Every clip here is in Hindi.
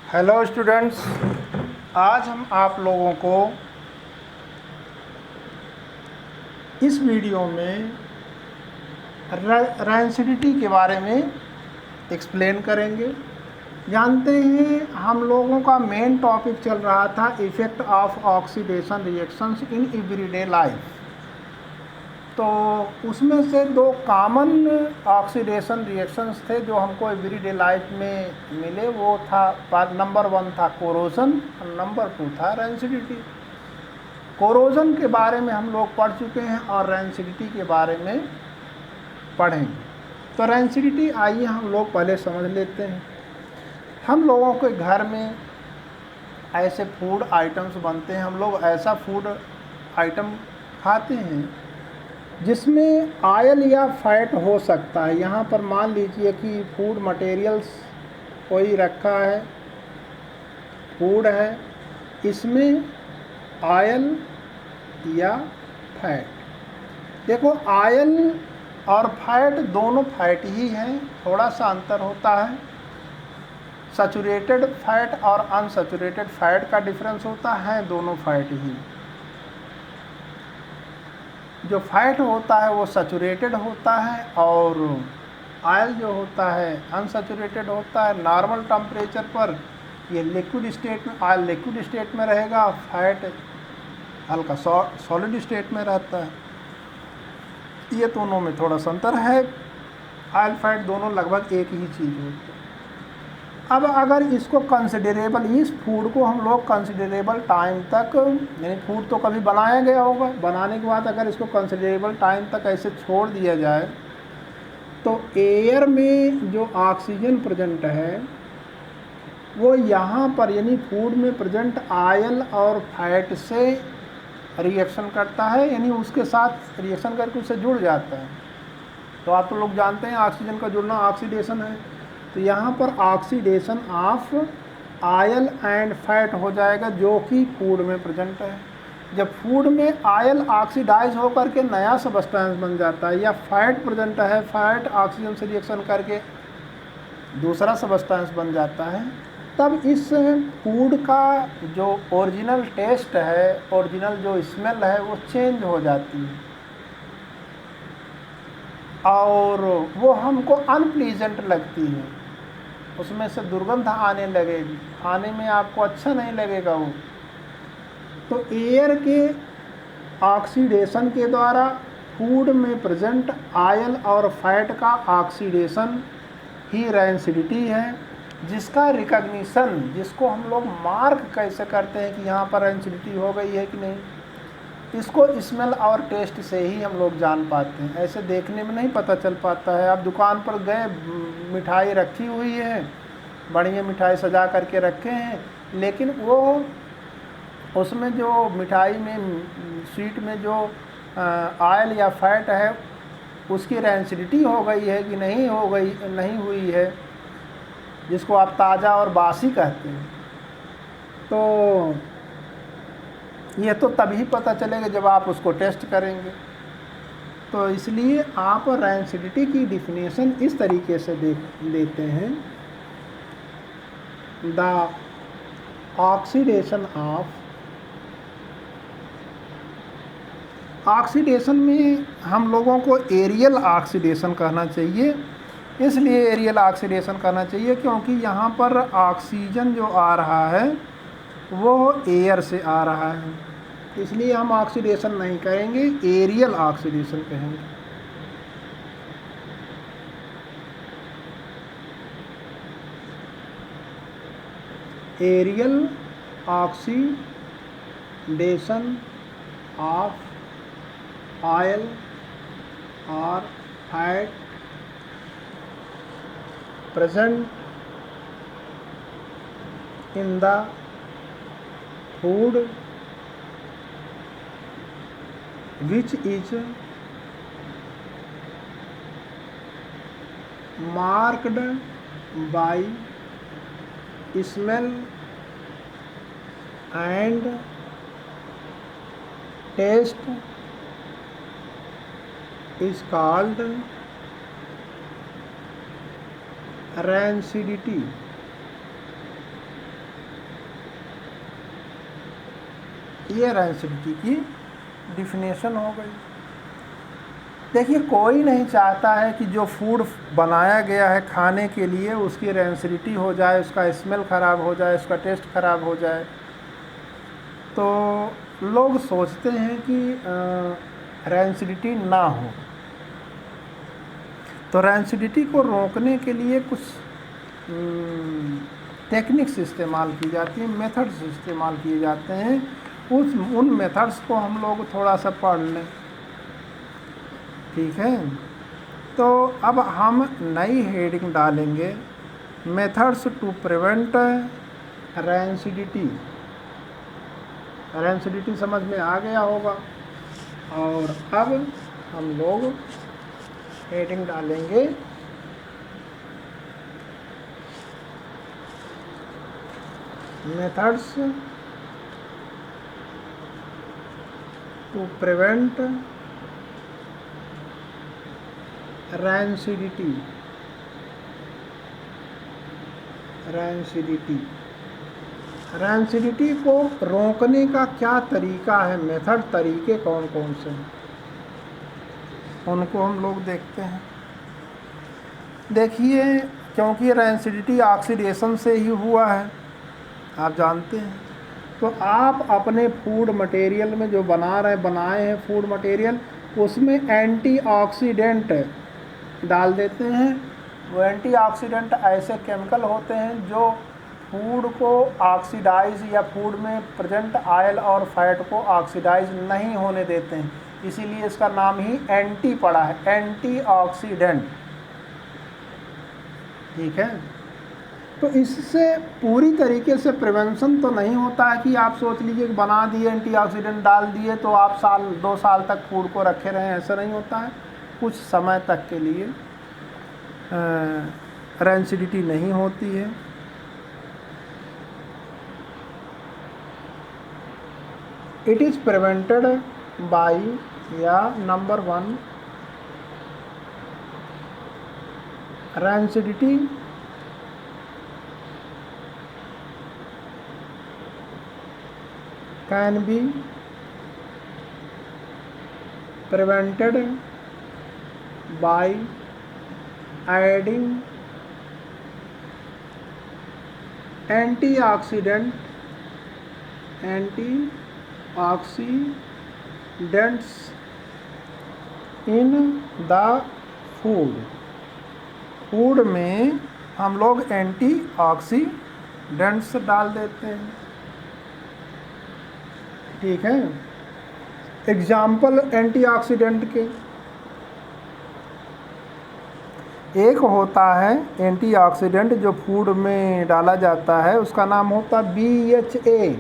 हेलो स्टूडेंट्स, आज हम आप लोगों को इस वीडियो में रेंसिडिटी के बारे में एक्सप्लेन करेंगे। जानते हैं हम लोगों का मेन टॉपिक चल रहा था effect of oxidation reactions in everyday life. तो उसमें से दो कॉमन ऑक्सीडेशन रिएक्शंस थे जो हमको एवरीडे लाइफ में मिले। वो था नंबर 1 था कोरोजन और नंबर 2 था रेंसिडिटी। कोरोजन के बारे में हम लोग पढ़ चुके हैं और रेंसिडिटी के बारे में पढ़ेंगे। तो रेंसिडिटी आइए हम लोग पहले समझ लेते हैं। हम लोगों के घर में ऐसे फूड आइटम्स बनते हैं, हम लोग ऐसा फूड आइटम खाते हैं जिसमें ऑयल या फैट हो सकता है। यहाँ पर मान लीजिए कि फूड मटेरियल्स कोई रखा है, फूड है, इसमें ऑयल या फैट। देखो, ऑयल और फैट दोनों फैट ही हैं, थोड़ा सा अंतर होता है। सैचुरेटेड फैट और अनसैचुरेटेड फैट का डिफरेंस होता है, दोनों फैट ही। जो फैट होता है वो सैचुरेटेड होता है और ऑयल जो होता है अनसैचुरेटेड होता है। नॉर्मल टेम्परेचर पर ये लिक्विड स्टेट में, ऑयल लिक्विड स्टेट में रहेगा, फैट हल्का सॉलिड स्टेट में रहता है। ये दोनों में थोड़ा सा अंतर है। ऑयल फैट दोनों लगभग एक ही चीज़ होती है। अब अगर इसको कंसिडरेबल, इस फूड को हम लोग कंसिडरेबल टाइम तक, यानी फूड तो कभी बनाया गया होगा, बनाने के बाद अगर इसको कंसिडरेबल टाइम तक ऐसे छोड़ दिया जाए तो एयर में जो ऑक्सीजन प्रेजेंट है वो यहाँ पर यानी फूड में प्रेजेंट ऑयल और फैट से रिएक्शन करता है, यानी उसके साथ रिएक्शन करके उससे जुड़ जाता है। तो आप तो लोग जानते हैं ऑक्सीजन का जुड़ना ऑक्सीडेशन है। तो यहाँ पर oxidation of oil and fat हो जाएगा जो कि फूड में प्रेजेंट है। जब फूड में ऑयल ऑक्सीडाइज होकर के नया सबस्टेंस बन जाता है या फैट प्रेजेंट है, फैट ऑक्सीजन से रिएक्शन करके दूसरा सबस्टेंस बन जाता है, तब इस फूड का जो ओरिजिनल टेस्ट है, ओरिजिनल जो स्मेल है वो चेंज हो जाती है और वो हमको अनप्लीजेंट लगती है। उसमें से दुर्गंध आने लगेगी, खाने में आपको अच्छा नहीं लगेगा वो। तो एयर के ऑक्सीडेशन के द्वारा फूड में प्रेजेंट ऑयल और फैट का ऑक्सीडेशन ही रेंसिडिटी है, जिसका रिकग्निशन, जिसको हम लोग मार्क कैसे करते हैं कि यहाँ पर रेंसिडिटी हो गई है कि नहीं, इसको स्मेल और टेस्ट से ही हम लोग जान पाते हैं। ऐसे देखने में नहीं पता चल पाता है। आप दुकान पर गए, मिठाई रखी हुई है, बढ़िया मिठाई सजा करके रखे हैं, लेकिन वो उसमें जो मिठाई में, स्वीट में जो ऑयल या फैट है उसकी रेंसिडिटी हो गई है कि नहीं हो गई, नहीं हुई है, जिसको आप ताज़ा और बासी कहते हैं। तो ये तो तभी पता चलेगा जब आप उसको टेस्ट करेंगे। तो इसलिए आप रेंसिडिटी की डिफिनेशन इस तरीके से देते हैं, द ऑक्सीडेशन ऑफ, ऑक्सीडेशन में हम लोगों को एरियल ऑक्सीडेशन कहना चाहिए। इसलिए एरियल ऑक्सीडेशन कहना चाहिए क्योंकि यहाँ पर ऑक्सीजन जो आ रहा है वो एयर से आ रहा है, इसलिए हम ऑक्सीडेशन नहीं कहेंगे, एरियल ऑक्सीडेशन कहेंगे। एरियल ऑक्सीडेशन ऑफ ऑयल और fat present in the food which is marked by smell and taste is called rancidity। ये रेंसिडिटी की डिफिनेशन हो गई। देखिए, कोई नहीं चाहता है कि जो फूड बनाया गया है खाने के लिए उसकी रेंसिडिटी हो जाए, उसका स्मेल ख़राब हो जाए, उसका टेस्ट ख़राब हो जाए। तो लोग सोचते हैं कि रेंसिडिटी ना हो। तो रेंसिडिटी को रोकने के लिए कुछ टेक्निक्स इस्तेमाल की जाती हैं, मेथड्स इस्तेमाल किए जाते हैं। उन मेथड्स को हम लोग थोड़ा सा पढ़ लें, ठीक है। तो अब हम नई हेडिंग डालेंगे, methods to prevent rancidity. Rancidity समझ में आ गया होगा। और अब हम लोग हेडिंग डालेंगे methods to prevent rancidity. Rancidity को रोकने का क्या तरीका है, मेथड, तरीके कौन कौन से हैं, उनको हम लोग देखते हैं। देखिए, क्योंकि रेंसिडिटी ऑक्सीडेशन से ही हुआ है, आप जानते हैं। तो आप अपने फूड मटेरियल में जो बनाए हैं फूड मटेरियल, उसमें एंटीऑक्सीडेंट डाल देते हैं। वो एंटीऑक्सीडेंट ऐसे केमिकल होते हैं जो फूड को ऑक्सीडाइज या फूड में प्रेजेंट ऑयल और फैट को ऑक्सीडाइज नहीं होने देते हैं, इसीलिए इसका नाम ही एंटी पड़ा है, एंटीऑक्सीडेंट, ठीक है। तो इससे पूरी तरीके से प्रिवेंशन तो नहीं होता है कि आप सोच लीजिए कि बना दिए, एंटीऑक्सीडेंट डाल दिए तो आप साल 2 साल तक फूड को रखे रहें, ऐसा नहीं होता है। कुछ समय तक के लिए रेंसिडिटी नहीं होती है। इट इज़ प्रिवेंटेड बाय, या number 1, rancidity can be prevented by adding antioxidants in the food। Food में हम लोग एंटीऑक्सीडेंट्स डाल देते हैं, ठीक है। एग्जाम्पल एंटीऑक्सीडेंट के, एक होता है एंटीऑक्सीडेंट जो फूड में डाला जाता है, उसका नाम होता है BHA।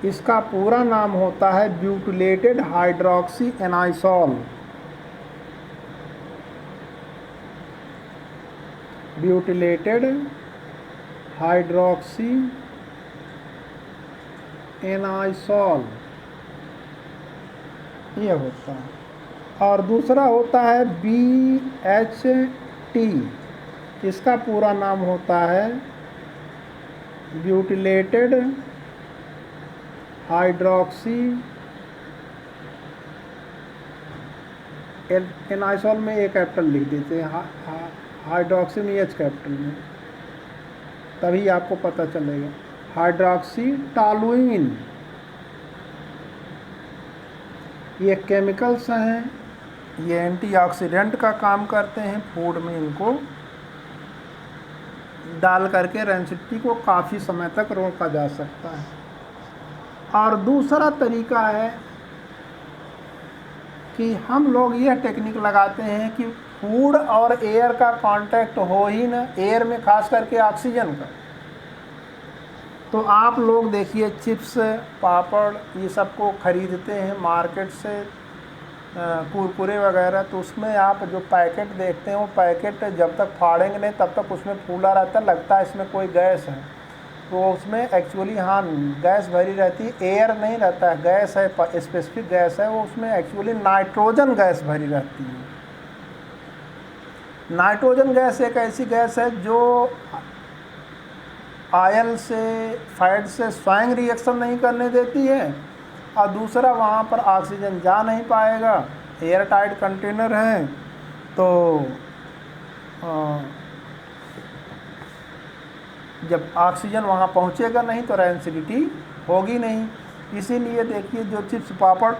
इसका पूरा नाम होता है ब्यूटिलेटेड हाइड्रोक्सी एनाइसॉल। ब्यूटिलेटेड हाइड्रोक्सी एनाइसॉल ये होता है। और दूसरा होता है BHT। इसका पूरा नाम होता है ब्यूटिलेटेड हाइड्रोक्सी एनाइसॉल में एक कैपिटल लिख देते हैं, हाइड्रोक्सी में H कैपिटल में, तभी आपको पता चलेगा। हाइड्रोक्सीटोलुइन, ये केमिकल्स हैं, ये एंटीऑक्सीडेंट का काम करते हैं। फूड में इनको डाल करके रेंसिडिटी को काफ़ी समय तक रोका जा सकता है। और दूसरा तरीका है कि हम लोग यह टेक्निक लगाते हैं कि फूड और एयर का कांटेक्ट हो ही ना, एयर में खास करके ऑक्सीजन का। तो आप लोग देखिए, चिप्स, पापड़, ये सब को ख़रीदते हैं मार्केट से, कुरकुरे वगैरह, तो उसमें आप जो पैकेट देखते हैं वो पैकेट जब तक फाड़ेंगे नहीं तब तक उसमें फूला रहता है, लगता है इसमें कोई गैस है। तो उसमें एक्चुअली हाँ गैस भरी रहती है, एयर नहीं रहता है, गैस है, स्पेसिफिक गैस है वो, उसमें एक्चुअली नाइट्रोजन गैस भरी रहती है। नाइट्रोजन गैस एक ऐसी गैस है जो ऑयल से फैट से स्वयं रिएक्शन नहीं करने देती है, और दूसरा वहाँ पर ऑक्सीजन जा नहीं पाएगा, एयर टाइट कंटेनर है, तो जब ऑक्सीजन वहाँ पहुँचेगा नहीं तो रेंसिडिटी होगी नहीं। इसीलिए देखिए जो चिप्स पापड़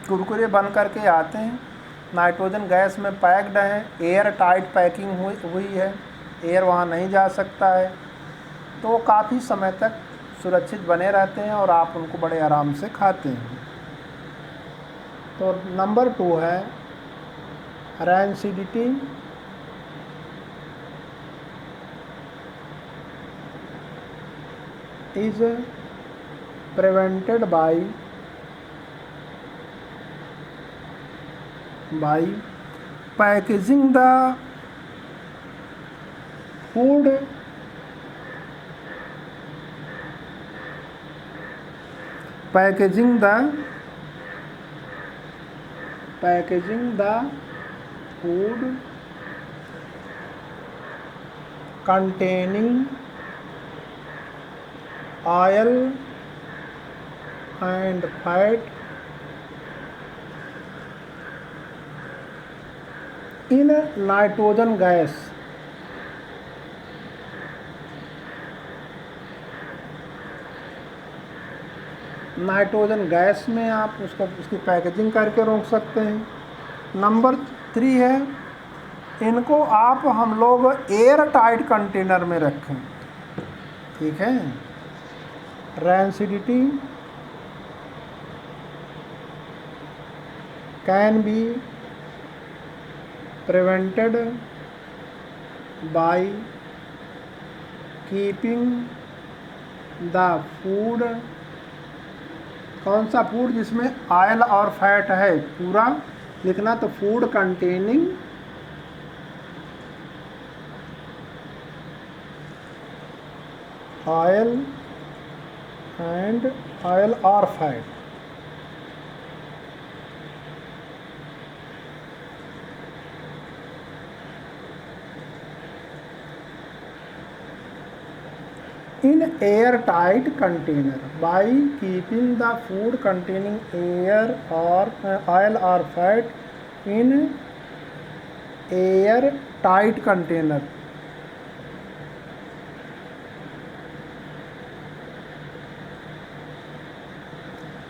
कुरकुरे बन करके आते हैं नाइट्रोजन गैस में पैक्ड हैं, एयर टाइट पैकिंग हुई है, एयर वहाँ नहीं जा सकता है, तो वो काफ़ी समय तक सुरक्षित बने रहते हैं और आप उनको बड़े आराम से खाते हैं। तो नंबर 2 है rancidity is prevented by packaging the food containing oil and fat in nitrogen gas nitrogen gas में आप उसकी पैकेजिंग करके रोक सकते हैं। नंबर 3 है इनको आप हम लोग एयर टाइट कंटेनर में रखें, ठीक है। Rancidity can be prevented by keeping the food, कौन सा फूड जिसमें ऑयल और फैट है पूरा लिखना, तो फूड कंटेनिंग ऑयल और fat. in airtight container by keeping the food containing air or oil or fat in airtight container।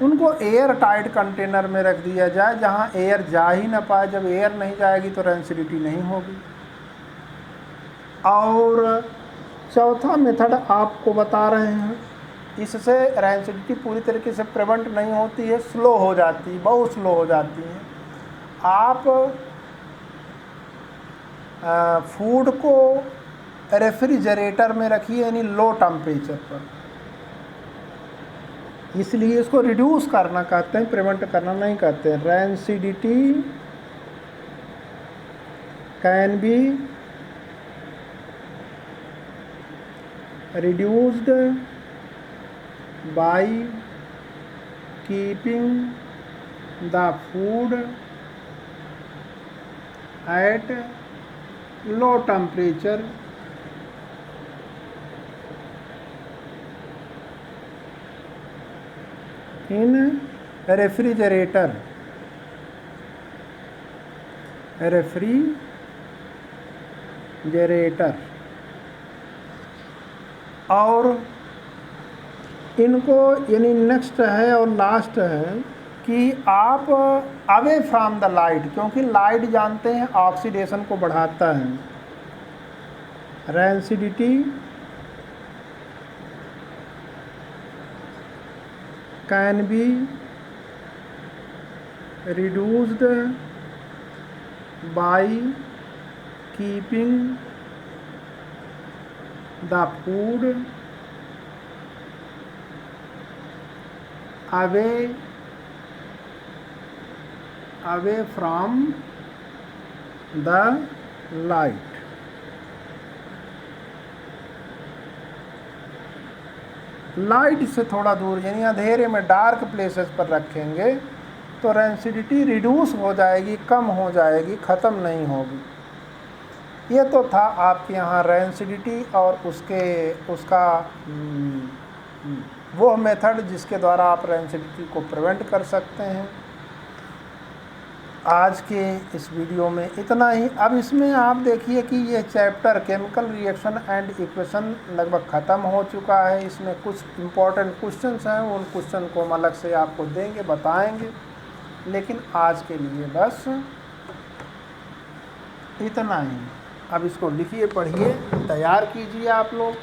उनको एयर टाइट कंटेनर में रख दिया जाए जहां एयर जा ही ना पाए। जब एयर नहीं जाएगी तो रैंसिडिटी नहीं होगी। और चौथा मेथड आपको बता रहे हैं, इससे रैंसिडिटी पूरी तरीके से प्रिवेंट नहीं होती है, स्लो हो जाती है, बहुत स्लो हो जाती है। आप फूड को रेफ्रिजरेटर में रखिए, यानी लो टेम्परेचर पर, इसलिए इसको रिड्यूस करना कहते हैं, प्रिवेंट करना नहीं कहते हैं। Rancidity can be reduced by keeping the food at low temperature in refrigerator और इनको यानी नेक्स्ट है और लास्ट है कि आप अवे फ्रॉम द लाइट, क्योंकि लाइट जानते हैं ऑक्सीडेशन को बढ़ाता है। Rancidity can be reduced by keeping the food away from the light। Light से थोड़ा दूर यानी अंधेरे में डार्क प्लेसेस पर रखेंगे तो रैंसिडिटी रिड्यूस हो जाएगी, कम हो जाएगी, ख़त्म नहीं होगी। ये तो था आपके यहाँ रेंसिडिटी और उसका वो मेथड जिसके द्वारा आप रेंसिडिटी को प्रिवेंट कर सकते हैं। आज के इस वीडियो में इतना ही। अब इसमें आप देखिए कि ये chapter chemical reaction and equation लगभग ख़त्म हो चुका है। इसमें कुछ इम्पोर्टेंट क्वेश्चंस हैं, उन क्वेश्चन को हम अलग से आपको देंगे, बताएंगे। लेकिन आज के लिए बस इतना ही। अब इसको लिखिए, पढ़िए, तैयार कीजिए आप लोग।